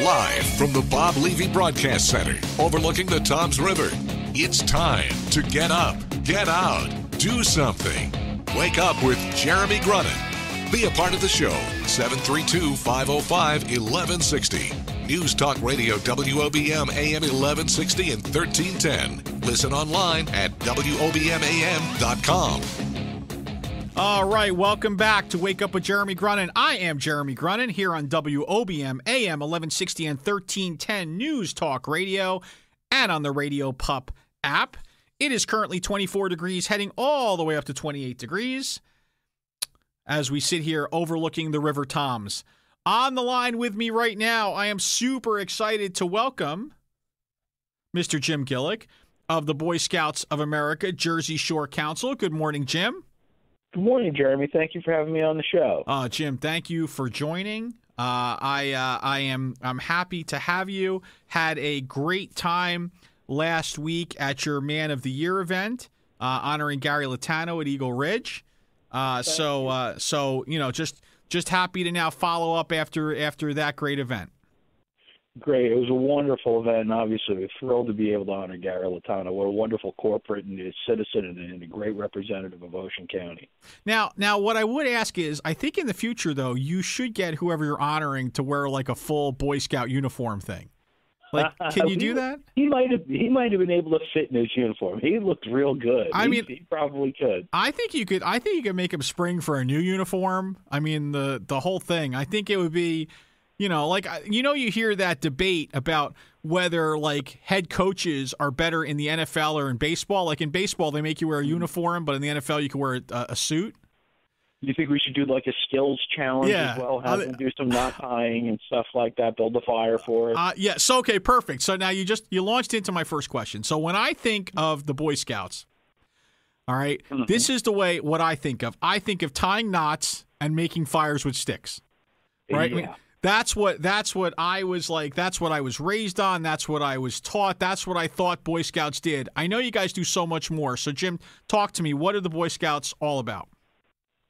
Live from the Bob Levy Broadcast Center overlooking the Toms River, it's time to get up, get out, do something. Wake up with Jeremy Grunin. Be a part of the show, 732-505-1160. News Talk Radio WOBM AM 1160 and 1310. Listen online at WOBMAM.com. All right, welcome back to Wake Up with Jeremy Grunin. I am Jeremy Grunin here on WOBM AM 1160 and 1310 News Talk Radio and on the Radio Pup app. It is currently 24 degrees, heading all the way up to 28 degrees as we sit here overlooking the River Toms. On the line with me right now, I am super excited to welcome Mr. Jim Gillick of the Boy Scouts of America Jersey Shore Council. Good morning, Jim. Good morning, Jeremy. Thank you for having me on the show. Jim, thank you for joining. I'm happy to have you. Had a great time last week at your Man of the Year event, honoring Gary Latano at Eagle Ridge. So just happy to now follow up after that great event. Great. It was a wonderful event, and obviously we're thrilled to be able to honor Gary Latano. What a wonderful corporate and a citizen and a great representative of Ocean County. Now, what I would ask is, I think in the future, though, you should get whoever you're honoring to wear like a full Boy Scout uniform thing. Like, can you do that? He might have been able to fit in his uniform. He looked real good. He probably could. I think you could make him spring for a new uniform. I mean, the whole thing. I think it would be, you hear that debate about whether like head coaches are better in the NFL or in baseball. Like in baseball, they make you wear a uniform, but in the NFL, you can wear a suit. You think we should do like a skills challenge as well? Have them do some knot tying and stuff like that, build a fire for it? Yes. Okay, perfect. So now you launched into my first question. So when I think of the Boy Scouts, all right, this is what I think of. I think of tying knots and making fires with sticks, right? Yeah. I mean, that's what I was like. That's what I was raised on. That's what I was taught. That's what I thought Boy Scouts did. I know you guys do so much more. So, Jim, talk to me. What are the Boy Scouts all about?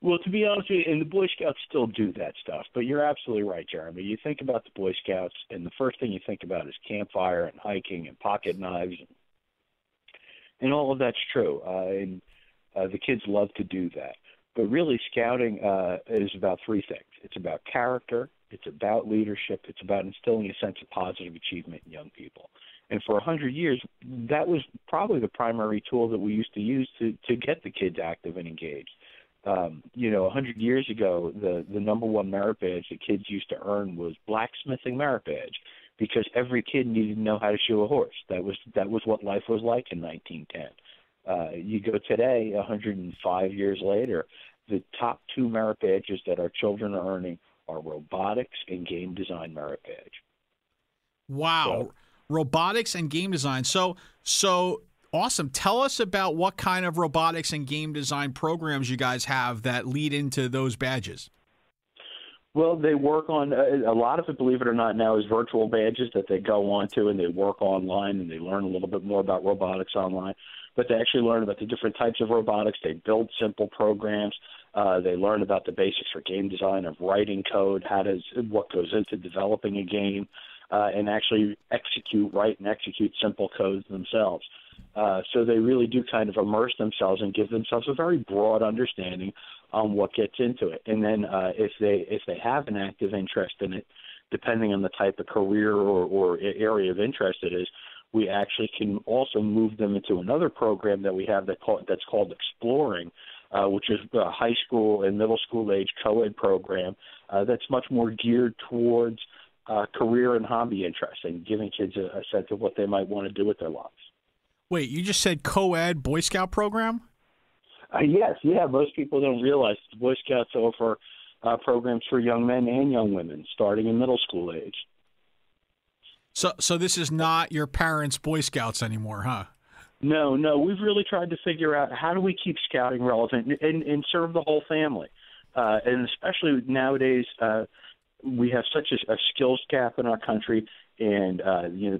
Well, to be honest with you, and the Boy Scouts still do that stuff, but you're absolutely right, Jeremy. You think about the Boy Scouts, and the first thing you think about is campfire and hiking and pocket knives, and all of that's true. And the kids love to do that. But really, scouting is about three things. It's about character. It's about leadership. It's about instilling a sense of positive achievement in young people. And for 100 years, that was probably the primary tool that we used to use to get the kids active and engaged. 100 years ago, the number one merit badge that kids used to earn was blacksmithing merit badge, because every kid needed to know how to shoe a horse. That was what life was like in 1910. You go today, 105 years later, the top two merit badges that our children are earning are robotics and game design merit badge. Wow. Robotics and game design. So awesome. Tell us about what kind of robotics and game design programs you guys have that lead into those badges. Well, they work on a lot of it, believe it or not, now is virtual badges that they go on to, and they work online, and they learn a little bit more about robotics online. But they actually learn about the different types of robotics. They build simple programs. They learn about the basics for game design of writing code, what goes into developing a game, and actually write and execute simple codes themselves. So they really do kind of immerse themselves and give themselves a very broad understanding on what gets into it. And then if they have an active interest in it, depending on the type of career or area of interest it is, we actually can also move them into another program that we have that's called Exploring, which is a high school and middle school age co-ed program that's much more geared towards career and hobby interests and giving kids a sense of what they might want to do with their lives. Wait, you just said co-ed Boy Scout program? Yes, yeah. Most people don't realize the Boy Scouts offer programs for young men and young women starting in middle school age. So this is not your parents' Boy Scouts anymore, huh? No. We've really tried to figure out how do we keep scouting relevant and serve the whole family. And especially nowadays, we have such a skills gap in our country. And,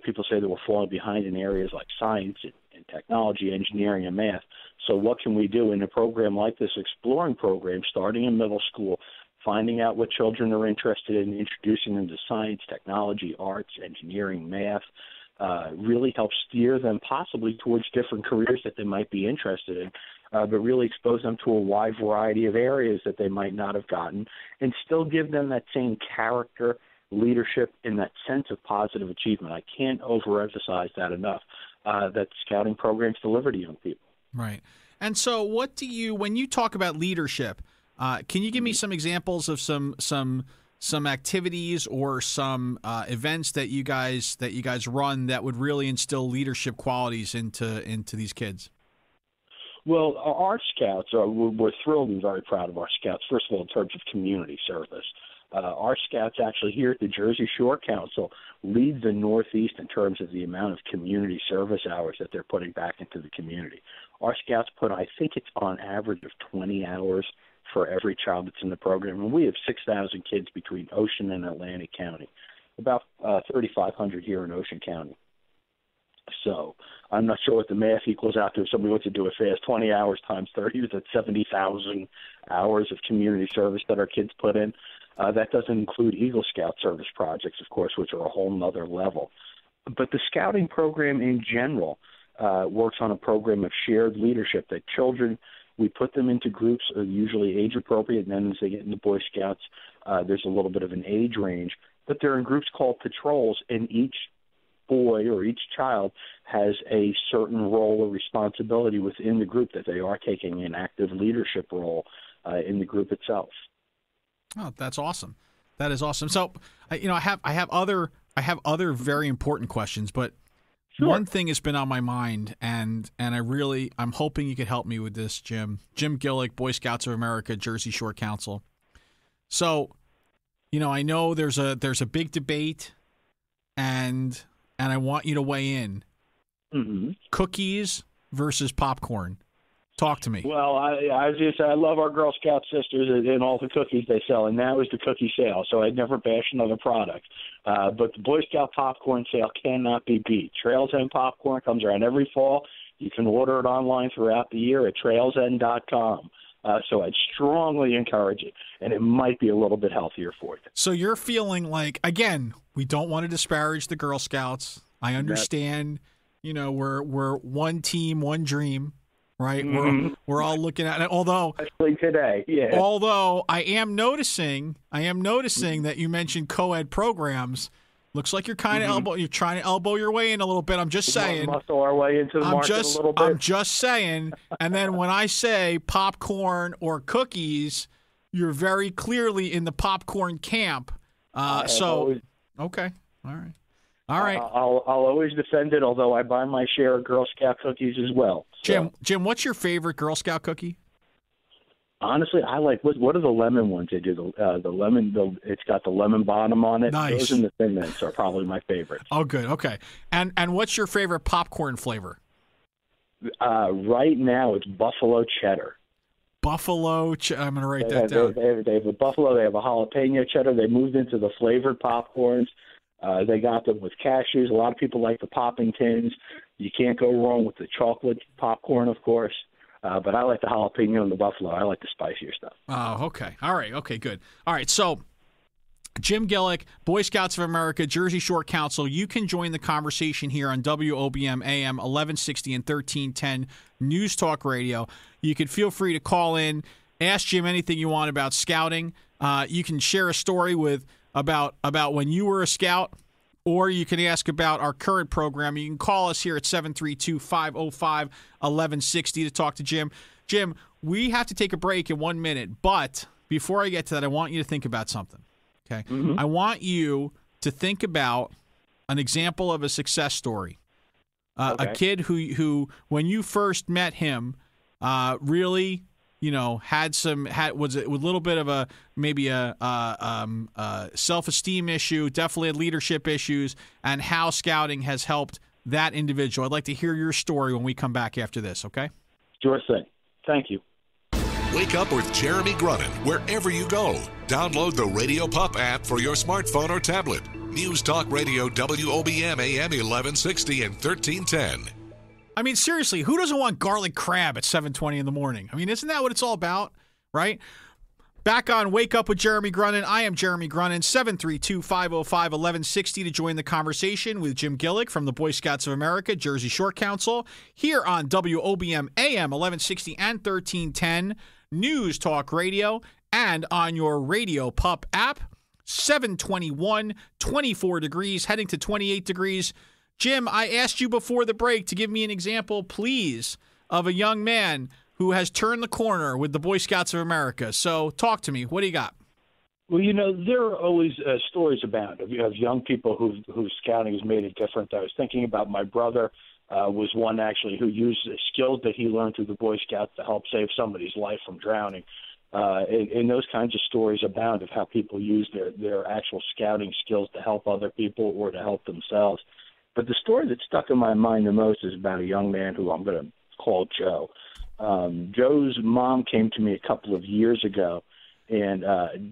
people say that we're falling behind in areas like science and technology, engineering, and math. So what can we do in a program like this Exploring program, starting in middle school, finding out what children are interested in, introducing them to science, technology, arts, engineering, math, really helps steer them possibly towards different careers that they might be interested in, but really expose them to a wide variety of areas that they might not have gotten, and still give them that same character, leadership, and that sense of positive achievement. I can't overemphasize that enough, that scouting programs deliver to young people. Right. And so what do you, when you talk about leadership, can you give me some examples of some activities or some events that you guys run that would really instill leadership qualities into these kids? Well, our scouts, we're thrilled and very proud of our scouts, first of all, in terms of community service. Our scouts actually here at the Jersey Shore Council lead the Northeast in terms of the amount of community service hours that they're putting back into the community. Our scouts put, I think it's on average of 20 hours for every child that's in the program. And we have 6,000 kids between Ocean and Atlantic County, about 3,500 here in Ocean County. So I'm not sure what the math equals out to. If somebody wants to do it fast, 20 hours times 30, that's 70,000 hours of community service that our kids put in. That doesn't include Eagle Scout service projects, of course, which are a whole nother level. But the scouting program in general works on a program of shared leadership that children, we put them into groups, usually age appropriate, and then as they get into Boy Scouts, there's a little bit of an age range. But they're in groups called patrols, and each boy or each child has a certain role or responsibility within the group that they are taking an active leadership role in the group itself. Oh, that's awesome. That is awesome. So, I have other very important questions, but sure. One thing has been on my mind, and I'm hoping you could help me with this, Jim. Jim Gillick, Boy Scouts of America, Jersey Shore Council. So, I know there's a big debate, and I want you to weigh in. Mm-hmm. Cookies versus popcorn. Talk to me. Well, I just I love our Girl Scout sisters and all the cookies they sell, and that was the cookie sale, so I'd never bash another product. But the Boy Scout popcorn sale cannot be beat. Trails End popcorn comes around every fall. You can order it online throughout the year at trailsend.com. So I'd strongly encourage it, and it might be a little bit healthier for you. So you're feeling like, again, we don't want to disparage the Girl Scouts. I understand, we're one team, one dream. Right, mm-hmm. we're all looking at it. Although, especially today, yeah. Although I am noticing that you mentioned co-ed programs. Looks like you're kind of you're trying to elbow your way in a little bit. I'm just saying. Muscle our way into the market a little bit. I'm just saying. And then when I say popcorn or cookies, you're very clearly in the popcorn camp. Okay, all right. All right. I'll always defend it, although I buy my share of Girl Scout cookies as well. So. Jim, what's your favorite Girl Scout cookie? Honestly, I like what are the lemon ones they do? The lemon, it's got the lemon bottom on it. Nice. Those and the Thin Mints are probably my favorites. Oh, good. Okay. And what's your favorite popcorn flavor? Right now, it's buffalo cheddar. I'm going to write that down. They have a buffalo. They have a jalapeno cheddar. They moved into the flavored popcorns. They got them with cashews. A lot of people like the popping tins. You can't go wrong with the chocolate popcorn, of course. But I like the jalapeno and the buffalo. I like the spicier stuff. Oh, okay. All right. Okay, good. All right. So, Jim Gillick, Boy Scouts of America, Jersey Shore Council. You can join the conversation here on WOBM AM 1160 and 1310 News Talk Radio. You can feel free to call in, ask Jim anything you want about scouting. You can share a story about when you were a scout, or you can ask about our current program. You can call us here at 732-505-1160 to talk to Jim. Jim, we have to take a break in 1 minute, but before I get to that, I want you to think about something. Okay? Mm-hmm. I want you to think about an example of a success story. Okay. A kid who, when you first met him, really was a little bit of a self-esteem issue, definitely had leadership issues, and how scouting has helped that individual. I'd like to hear your story when we come back after this, okay? Sure thing. Thank you. Wake up with Jeremy Grunin wherever you go. Download the Radio Pup app for your smartphone or tablet. News Talk Radio WOBM AM 1160 and 1310. I mean, seriously, who doesn't want garlic crab at 7:20 in the morning? I mean, isn't that what it's all about, right? Back on Wake Up with Jeremy Grunin. I am Jeremy Grunin, 732-505-1160 to join the conversation with Jim Gillick from the Boy Scouts of America, Jersey Shore Council, here on WOBM AM 1160 and 1310 News Talk Radio, and on your Radio Pup app. 721, 24 degrees, heading to 28 degrees. Jim, I asked you before the break to give me an example, please, of a young man who has turned the corner with the Boy Scouts of America. So talk to me. What do you got? Well, there are always stories about of young people whose scouting has made a difference. I was thinking about my brother was one actually who used the skills that he learned through the Boy Scouts to help save somebody's life from drowning. And those kinds of stories abound of how people use their actual scouting skills to help other people or to help themselves. But the story that stuck in my mind the most is about a young man who I'm going to call Joe. Joe's mom came to me a couple of years ago, and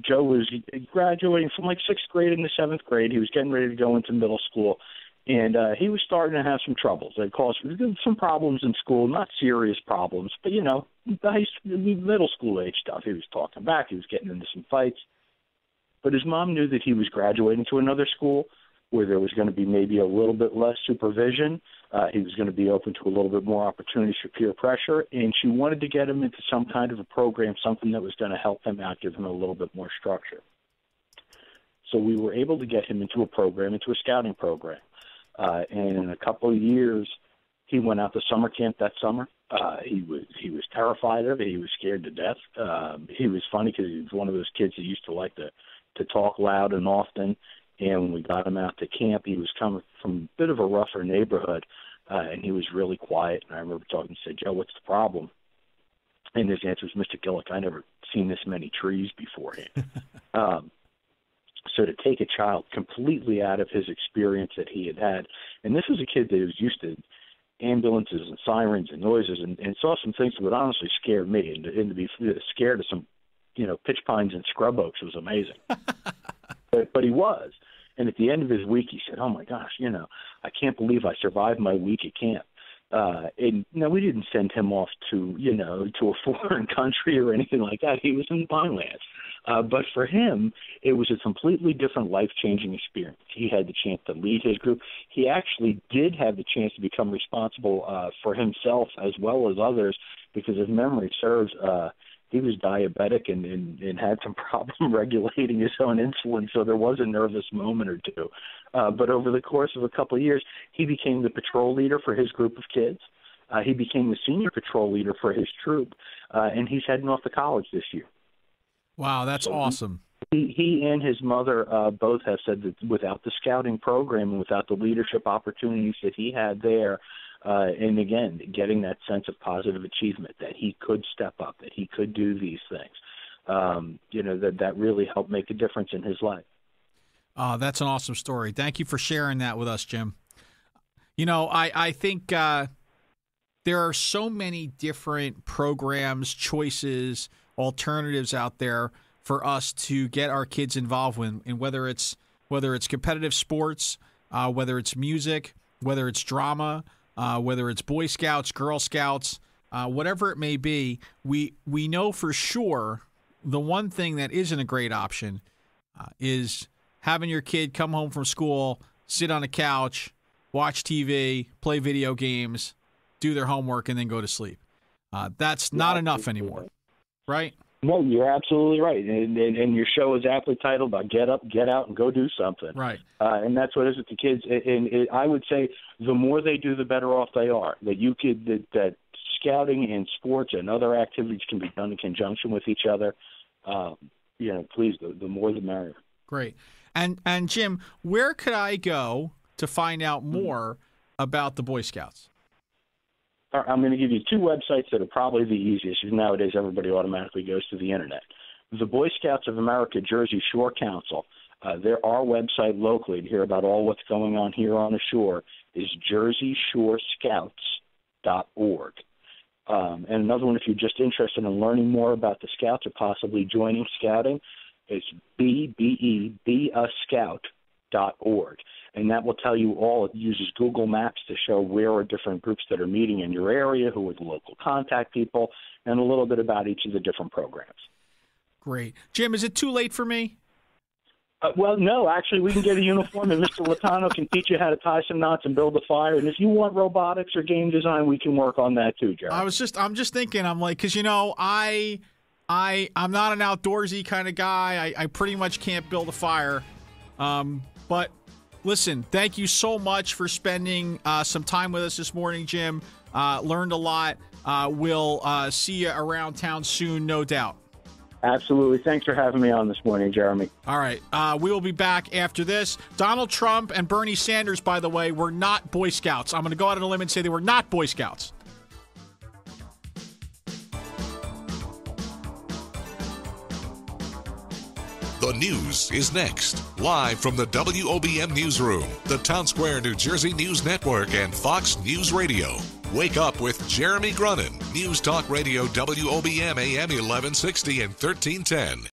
Joe was graduating from like 6th grade into 7th grade. He was getting ready to go into middle school, and he was starting to have some troubles. They caused some problems in school, not serious problems, but, middle school age stuff. He was talking back. He was getting into some fights. But his mom knew that he was graduating to another school where there was going to be maybe a little bit less supervision. He was going to be open to a little bit more opportunities for peer pressure, and she wanted to get him into some kind of a program, something that was going to help him out, give him a little bit more structure. So we were able to get him into a scouting program. And in a couple of years, he went out to summer camp that summer. He was terrified of it. He was scared to death. He was funny because he was one of those kids that used to like to talk loud and often. And when we got him out to camp, he was coming from a bit of a rougher neighborhood, and he was really quiet. And I remember talking to him, Joe, what's the problem? And his answer was, Mr. Gillick, I never seen this many trees beforehand. So to take a child completely out of his experience that he had, and this was a kid that was used to ambulances and sirens and noises and saw some things that would honestly scare me, and to be scared of some, pitch pines and scrub oaks was amazing. But he was. And at the end of his week, he said, oh, my gosh, I can't believe I survived my week at camp. And we didn't send him off to a foreign country or anything like that. He was in the Pinelands. But for him, it was a completely different life-changing experience. He had the chance to lead his group. He actually did have the chance to become responsible for himself as well as others, because if memory serves, he was diabetic and had some problem regulating his own insulin, so there was a nervous moment or two. But over the course of a couple of years, he became the patrol leader for his group of kids. He became the senior patrol leader for his troop, and he's heading off to college this year. Wow, that's awesome. He and his mother both have said that without the scouting program and without the leadership opportunities that he had there, and again, getting that sense of positive achievement that he could step up, that he could do these things, that really helped make a difference in his life. That's an awesome story. Thank you for sharing that with us, Jim. I think there are so many different programs, choices, alternatives out there for us to get our kids involved in whether it's competitive sports, whether it's music, whether it's drama, whether it's Boy Scouts, Girl Scouts, whatever it may be. We know for sure the one thing that isn't a great option is having your kid come home from school, sit on a couch, watch TV, play video games, do their homework, and then go to sleep. That's not enough anymore, right? No, you're absolutely right. And your show is aptly titled about Get Up, Get Out, and Go Do Something. Right. And that's what it is with the kids. And I would say the more they do, the better off they are. That scouting and sports and other activities can be done in conjunction with each other. Please, the more the merrier. Great. And Jim, where could I go to find out more about the Boy Scouts? I'm going to give you two websites that are probably the easiest, because nowadays everybody automatically goes to the Internet. The Boy Scouts of America Jersey Shore Council, our website locally to hear about all what's going on here on the shore is jerseyshorescouts.org. And another one, if you're just interested in learning more about the Scouts or possibly joining Scouting, it's beascout.org. And that will tell you all. It uses Google Maps to show where are different groups that are meeting in your area, who are the local contact people, and a little bit about each of the different programs. Great. Jim, is it too late for me? Well, no, actually, we can get a uniform, and Mr. Latano can teach you how to tie some knots and build a fire. And if you want robotics or game design, we can work on that too, Jerry. I'm just thinking. I'm like, because I'm not an outdoorsy kind of guy. I pretty much can't build a fire. But listen, thank you so much for spending some time with us this morning, Jim. Learned a lot. We'll see you around town soon, no doubt. Absolutely. Thanks for having me on this morning, Jeremy. All right. We will be back after this. Donald Trump and Bernie Sanders, by the way, were not Boy Scouts. I'm going to go out on a limb and say they were not Boy Scouts. The news is next. Live from the WOBM Newsroom, the Town Square, New Jersey News Network, and Fox News Radio. Wake up with Jeremy Grunin. News Talk Radio WOBM AM 1160 and 1310.